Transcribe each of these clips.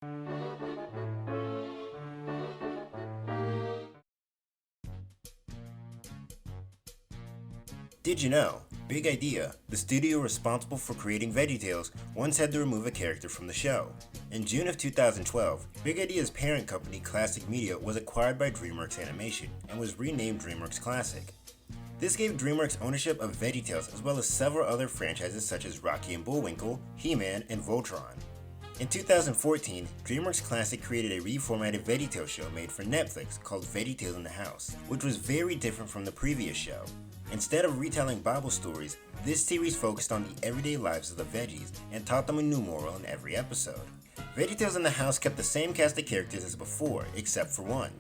Did you know? Big Idea, the studio responsible for creating Veggietales, once had to remove a character from the show. In June of 2012, Big Idea's parent company Classic Media was acquired by DreamWorks Animation and was renamed DreamWorks Classic. This gave DreamWorks ownership of Veggietales as well as several other franchises such as Rocky and Bullwinkle, He-Man, and Voltron. In 2014, DreamWorks Classic created a reformatted Veggietales show made for Netflix called Veggietales in the House, which was very different from the previous show. Instead of retelling Bible stories, this series focused on the everyday lives of the veggies and taught them a new moral in every episode. Veggietales in the House kept the same cast of characters as before, except for one.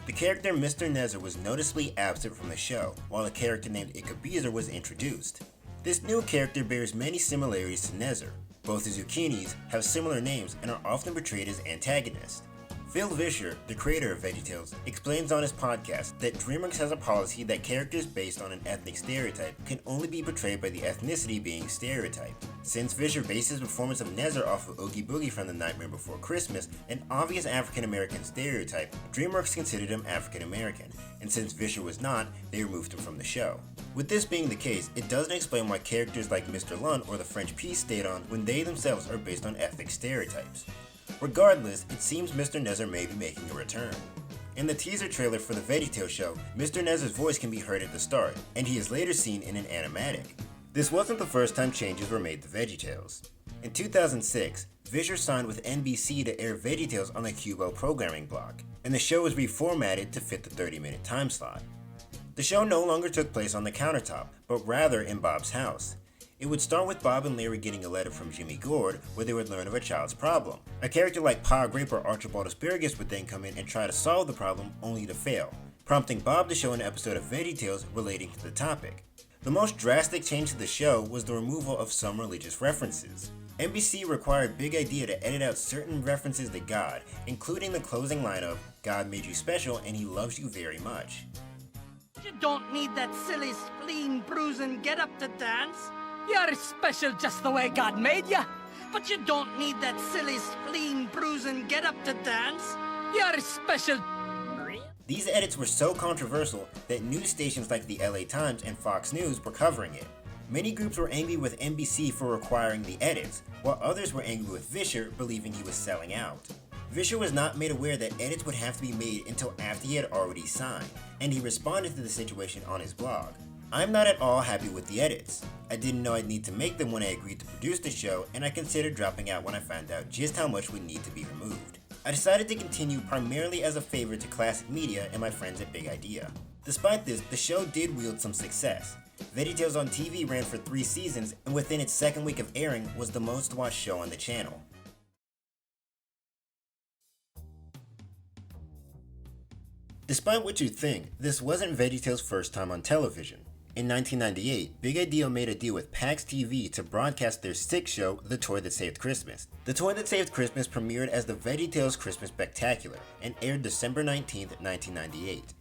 The character Mr. Nezer was noticeably absent from the show, while a character named Ickabeezer was introduced. This new character bears many similarities to Nezer. Both the zucchinis have similar names and are often portrayed as antagonists. Phil Vischer, the creator of Veggietales, explains on his podcast that DreamWorks has a policy that characters based on an ethnic stereotype can only be portrayed by the ethnicity being stereotyped. Since Vischer based his performance of Nezer off of Oogie Boogie from The Nightmare Before Christmas, an obvious African American stereotype, DreamWorks considered him African American, and since Vischer was not, they removed him from the show. With this being the case, it doesn't explain why characters like Mr. Lund or the French Peace stayed on when they themselves are based on ethnic stereotypes. Regardless, it seems Mr. Nezer may be making a return. In the teaser trailer for the Veggietales show, Mr. Nezer's voice can be heard at the start, and he is later seen in an animatic. This wasn't the first time changes were made to Veggietales. In 2006, Vischer signed with NBC to air Veggietales on the Cubo programming block, and the show was reformatted to fit the 30-minute time slot. The show no longer took place on the countertop, but rather in Bob's house. It would start with Bob and Larry getting a letter from Jimmy Gord where they would learn of a child's problem. A character like Pa Grape or Archibald Asparagus would then come in and try to solve the problem only to fail, prompting Bob to show an episode of Veggietales relating to the topic. The most drastic change to the show was the removal of some religious references. NBC required Big Idea to edit out certain references to God, including the closing line of, "God made you special and he loves you very much." You don't need that silly spleen bruising get up to dance. You're special just the way God made you. But you don't need that silly spleen bruising get up to dance. You're special. These edits were so controversial that news stations like the LA Times and Fox News were covering it. Many groups were angry with NBC for requiring the edits, while others were angry with Vischer, believing he was selling out. Vischer was not made aware that edits would have to be made until after he had already signed, and he responded to the situation on his blog. "I'm not at all happy with the edits. I didn't know I'd need to make them when I agreed to produce the show, and I considered dropping out when I found out just how much would need to be removed. I decided to continue primarily as a favor to Classic Media and my friends at Big Idea." Despite this, the show did wield some success. Veggietales on TV ran for 3 seasons, and within its second week of airing was the most watched show on the channel. Despite what you'd think, this wasn't Veggietales' first time on television. In 1998, Big Idea made a deal with PAX TV to broadcast their 6th show, The Toy That Saved Christmas. The Toy That Saved Christmas premiered as the Veggietales Christmas Spectacular and aired December 19, 1998.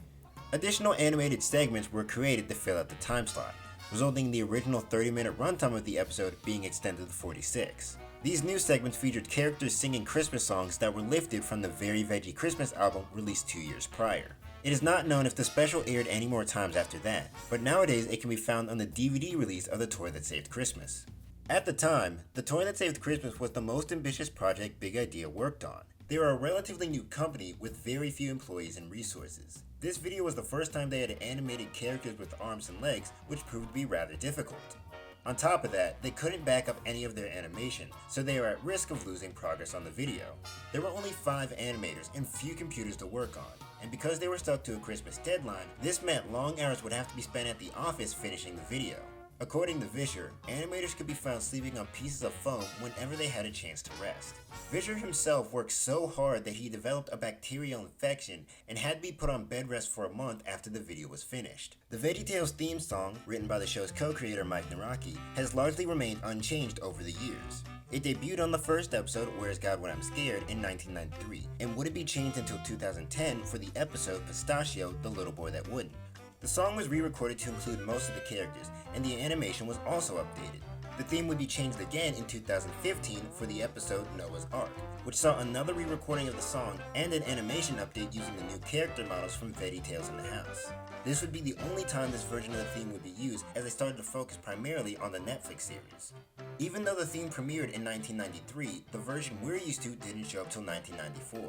Additional animated segments were created to fill out the time slot, resulting in the original 30-minute runtime of the episode being extended to 46. These new segments featured characters singing Christmas songs that were lifted from the Very Veggie Christmas album released 2 years prior. It is not known if the special aired any more times after that, but nowadays it can be found on the DVD release of The Toy That Saved Christmas. At the time, The Toy That Saved Christmas was the most ambitious project Big Idea worked on. They were a relatively new company with very few employees and resources. This video was the first time they had animated characters with arms and legs, which proved to be rather difficult. On top of that, they couldn't back up any of their animation, so they were at risk of losing progress on the video. There were only 5 animators and few computers to work on, and because they were stuck to a Christmas deadline, this meant long hours would have to be spent at the office finishing the video. According to Vischer, animators could be found sleeping on pieces of foam whenever they had a chance to rest. Vischer himself worked so hard that he developed a bacterial infection and had to be put on bed rest for a month after the video was finished. The Veggietales theme song, written by the show's co-creator Mike Naraki, has largely remained unchanged over the years. It debuted on the first episode, Where's God When I'm Scared, in 1993, and wouldn't be changed until 2010 for the episode Pistachio, the Little Boy That Wouldn't. The song was re-recorded to include most of the characters, and the animation was also updated. The theme would be changed again in 2015 for the episode Noah's Ark, which saw another re-recording of the song and an animation update using the new character models from Veggietales in the House. This would be the only time this version of the theme would be used, as they started to focus primarily on the Netflix series. Even though the theme premiered in 1993, the version we're used to didn't show up till 1994.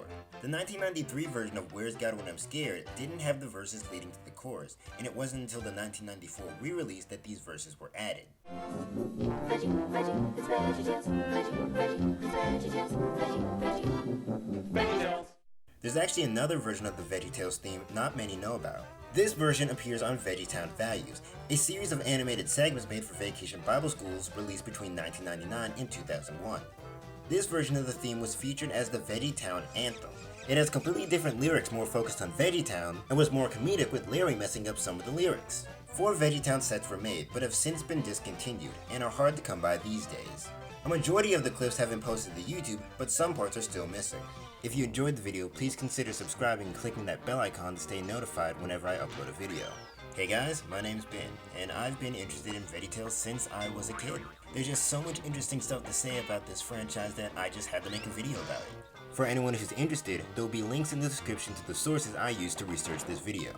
The 1993 version of Where's God When I'm Scared didn't have the verses leading to the chorus, and it wasn't until the 1994 re-release that these verses were added. There's actually another version of the Veggietales theme not many know about. This version appears on Veggietown Values, a series of animated segments made for vacation Bible schools released between 1999 and 2001. This version of the theme was featured as the Veggietown Anthem. It has completely different lyrics more focused on Veggietown, and was more comedic with Larry messing up some of the lyrics. 4 Veggietown sets were made, but have since been discontinued, and are hard to come by these days. A majority of the clips have been posted to YouTube, but some parts are still missing. If you enjoyed the video, please consider subscribing and clicking that bell icon to stay notified whenever I upload a video. Hey guys, my name's Ben, and I've been interested in Veggietales since I was a kid. There's just so much interesting stuff to say about this franchise that I just had to make a video about it. For anyone who's interested, there'll be links in the description to the sources I used to research this video.